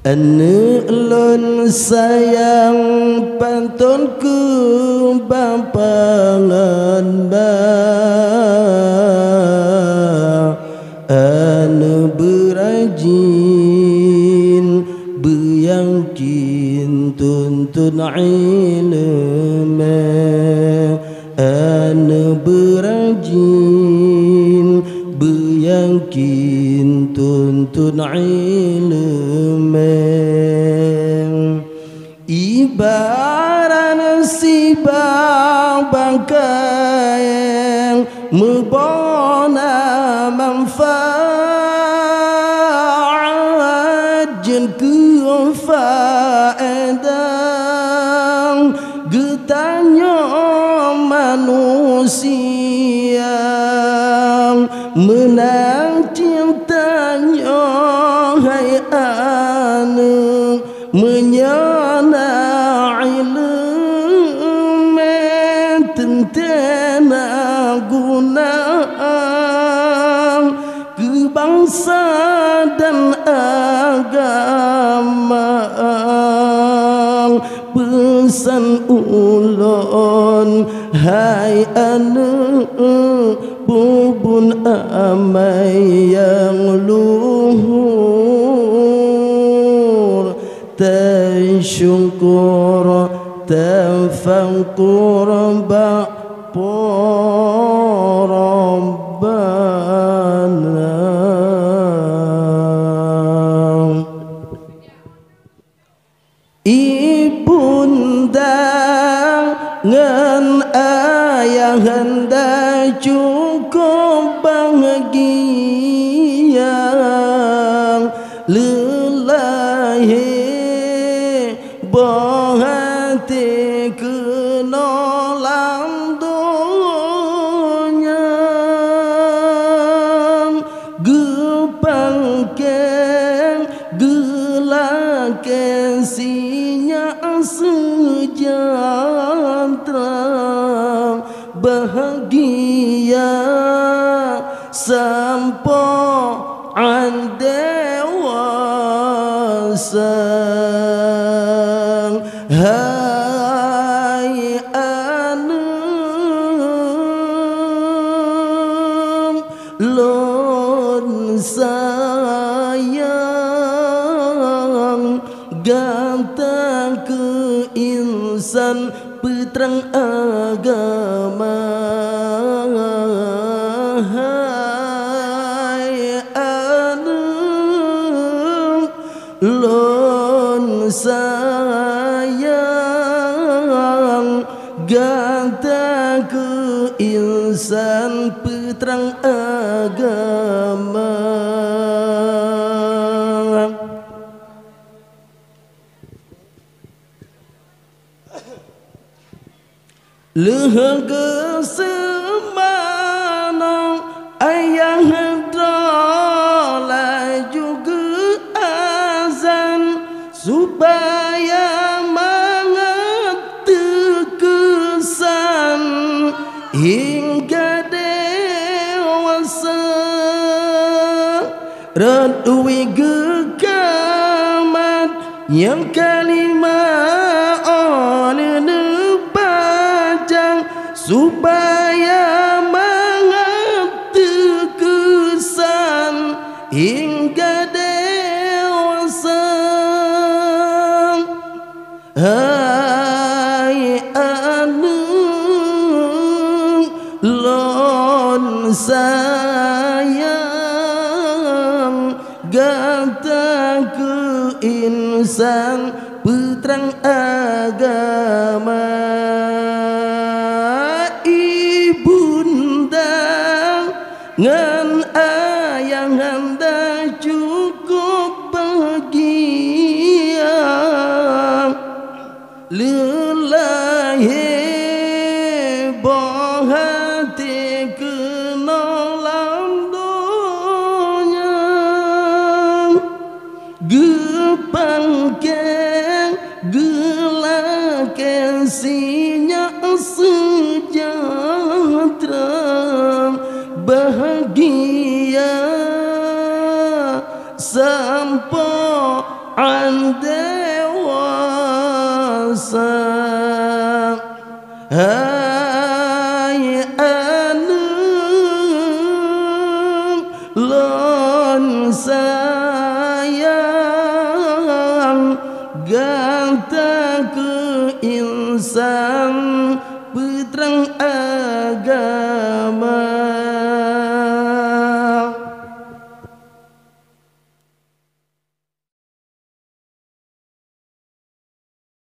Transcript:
Ulun sayang pantunku bapangan ba anu berajin beyangkin tuntun ilmu anu berajin beyangkin tuntun ilmu ibarat sibang bangkai membona manfaat jen ku faedah getanya manusia menang cintanya hai anu menyana ilmu tentena guna ke bangsa dan agama pesan ulun hai anu bubun amai yang luhur tersyukur tafakkur Rabbana ibunda ngan ayah hendak cukup bahagia lelahi bahati kenolam dunia gepangkeng gelaken sinya sejahtera bahagia sampaan dewasa hai anu lon sayang ganteng ke insan putrang agama hai anu lon sayang ganteng ke insan putrang agama lehaga semana ayah hendaklah juga azan supaya mengetekesan hingga dewasa radui gekamat yang kalimah oleh supaya mengetekesan hingga dewasa hai anu lon sayang ganteng ke insan putrang agama ngan ayang anda cukup bahagia lelahi bahati kenolam dunia gepangkeng gelaken sinya sejahtera bahagia sampo dewasa hai anu lon sayang ganta ke insan